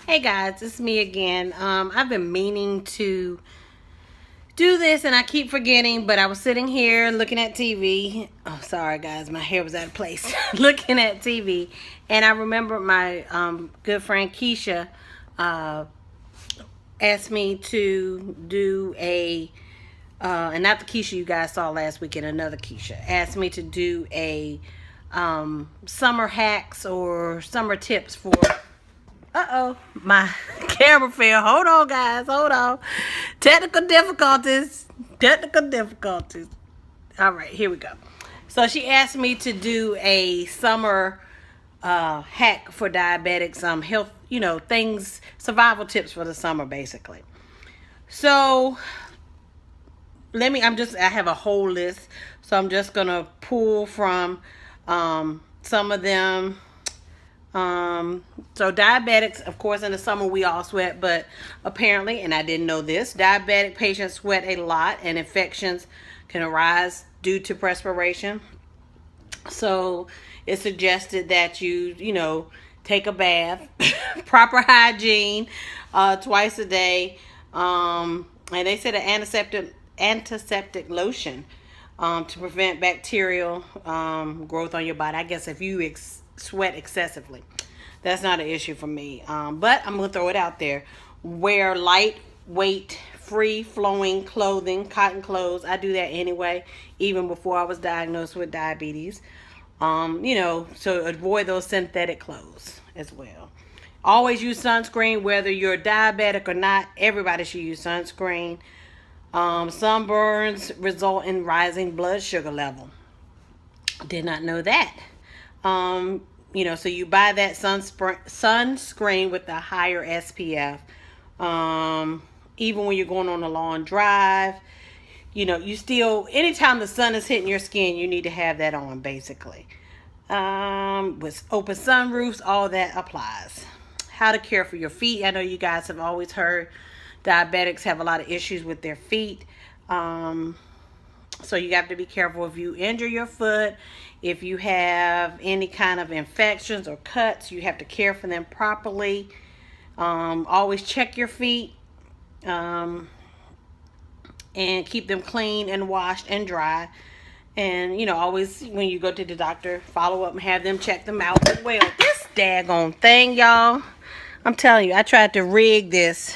Hey guys, it's me again. I've been meaning to do this and I keep forgetting, but I was sitting here looking at TV. Oh, sorry guys, my hair was out of place. Looking at TV, and I remember my good friend Keisha uh, asked me to do and not the Keisha you guys saw last weekend, another Keisha asked me to do a summer hacks or summer tips for. Uh-oh, my camera fell. Hold on, guys. Hold on. Technical difficulties. Technical difficulties. All right, here we go. So she asked me to do a summer hack for diabetics, health, things, survival tips for the summer, basically. So I have a whole list. So I'm just going to pull from some of them. So diabetics, of course, in the summer we all sweat, but apparently, and I didn't know this, diabetic patients sweat a lot and infections can arise due to perspiration. So it's suggested that take a bath, proper hygiene, twice a day. And they said an antiseptic lotion to prevent bacterial growth on your body. I guess if you sweat excessively, that's not an issue for me. But I'm going to throw it out there. Wear lightweight, free-flowing clothing, cotton clothes. I do that anyway, even before I was diagnosed with diabetes. So avoid those synthetic clothes as well. Always use sunscreen, whether you're diabetic or not. Everybody should use sunscreen. Sunburns result in rising blood sugar level. Did not know that. So you buy that sunscreen with the higher SPF. Even when you're going on a long drive, you still, anytime the sun is hitting your skin, you need to have that on, basically. With open sunroofs, all that applies. How to care for your feet. I know you guys have always heard diabetics have a lot of issues with their feet. So you have to be careful if you injure your foot. If you have any kind of infections or cuts, you have to care for them properly. Always check your feet and keep them clean and washed and dry. And, always when you go to the doctor, follow up and have them check them out as well. This daggone thing, y'all. I'm telling you, I tried to rig this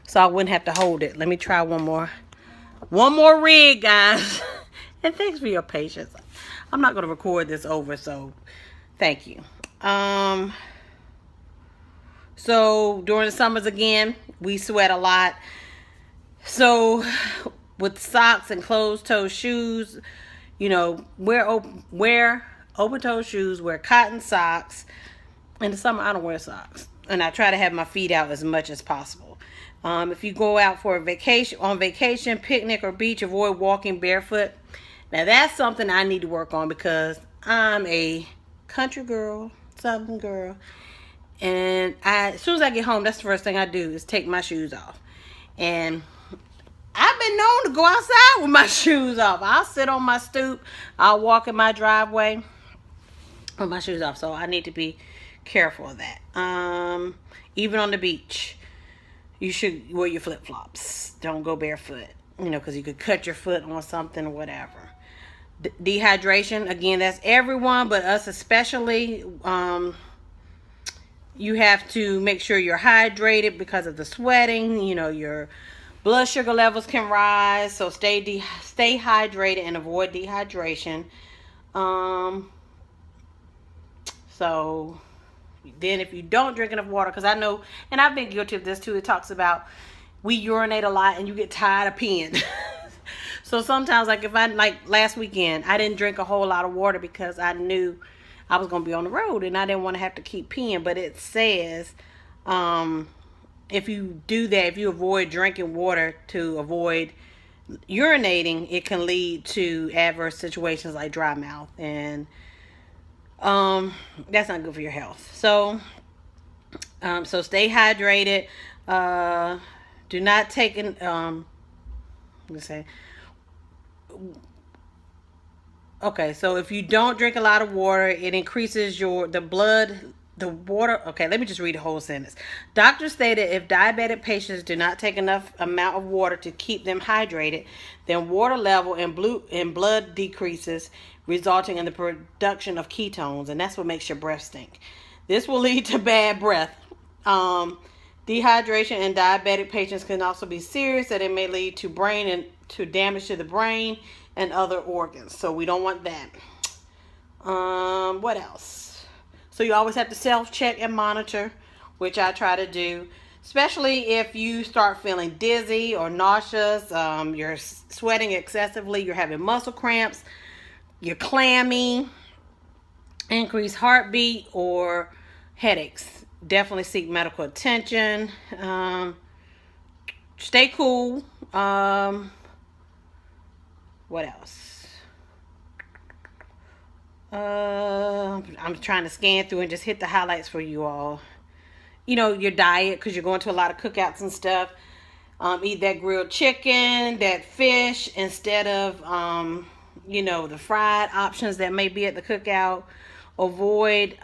so I wouldn't have to hold it. Let me try one more. One more rig, guys. And thanks for your patience. I'm not going to record this over, so thank you. So during the summers, again, we sweat a lot. So with socks and closed-toe shoes, wear open-toe shoes, wear cotton socks. In the summer, I don't wear socks. And I try to have my feet out as much as possible. If you go out for a vacation, picnic, or beach, avoid walking barefoot. Now, that's something I need to work on because I'm a country girl, southern girl. And as soon as I get home, that's the first thing I do is take my shoes off. And I've been known to go outside with my shoes off. I'll sit on my stoop. I'll walk in my driveway with my shoes off. So I need to be careful of that. Even on the beach, you should wear your flip-flops. Don't go barefoot, because you could cut your foot on something or whatever. Dehydration, again, that's everyone, but us especially. You have to make sure you're hydrated because of the sweating. Your blood sugar levels can rise, so stay hydrated and avoid dehydration. So then if you don't drink enough water, because I know, and I've been guilty of this too, it talks about we urinate a lot and you get tired of peeing. So sometimes, like last weekend, I didn't drink a whole lot of water because I knew I was going to be on the road and I didn't want to have to keep peeing. But it says if you do that, if you avoid drinking water to avoid urinating, it can lead to adverse situations like dry mouth. And that's not good for your health. So stay hydrated. Do not take let's say. Okay, so if you don't drink a lot of water, it increases the the water. Okay, let me just read the whole sentence. Doctors stated if diabetic patients do not take enough amount of water to keep them hydrated, then water level in blood decreases, resulting in the production of ketones, and that's what makes your breath stink. This will lead to bad breath. Dehydration in diabetic patients can also be serious, that it may lead to brain and to damage to the brain and other organs. So we don't want that. What else? So you always have to self-check and monitor, which I try to do, especially if you start feeling dizzy or nauseous, you're sweating excessively, you're having muscle cramps, you're clammy, increased heartbeat, or headaches. Definitely seek medical attention. Stay cool. What else? I'm trying to scan through and just hit the highlights for you all. You know, your diet, because you're going to a lot of cookouts and stuff. Eat that grilled chicken, that fish, instead of, the fried options that may be at the cookout. Avoid,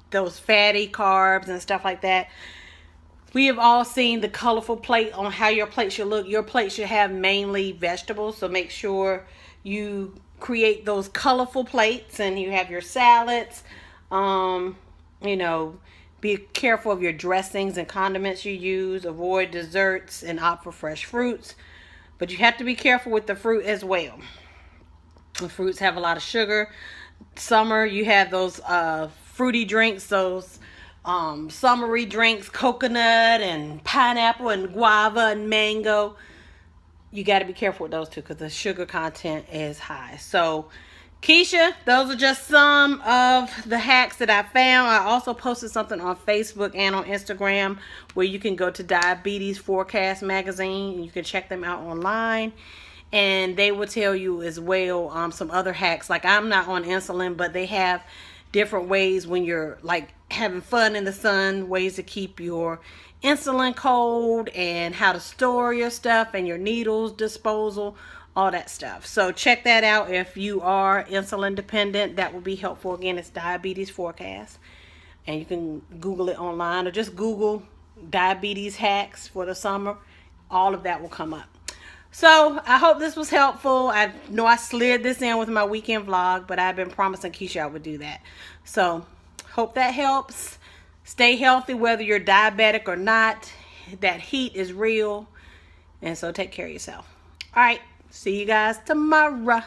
those fatty carbs and stuff like that. We have all seen the colorful plate on how your plate should look. Your plate should have mainly vegetables, so make sure you create those colorful plates and you have your salads. Be careful of your dressings and condiments you use. Avoid desserts and opt for fresh fruits. But you have to be careful with the fruit as well. The fruits have a lot of sugar. Summer, you have those fruity drinks, those summery drinks, coconut and pineapple and guava and mango. You got to be careful with those two because the sugar content is high. So, Keisha, those are just some of the hacks that I found. I also posted something on Facebook and on Instagram where you can go to Diabetes Forecast magazine and you can check them out online. And they will tell you as well some other hacks. Like, I'm not on insulin, but they have different ways when you're like having fun in the sun, ways to keep your insulin cold and how to store your stuff and your needles disposal, all that stuff. So check that out if you are insulin dependent. That will be helpful. Again, it's Diabetes Forecast, and you can Google it online or just Google diabetes hacks for the summer. All of that will come up. So I hope this was helpful. I know I slid this in with my weekend vlog, but I've been promising Keisha I would do that. So hope that helps. Stay healthy whether you're diabetic or not. That heat is real. And so take care of yourself. All right. See you guys tomorrow.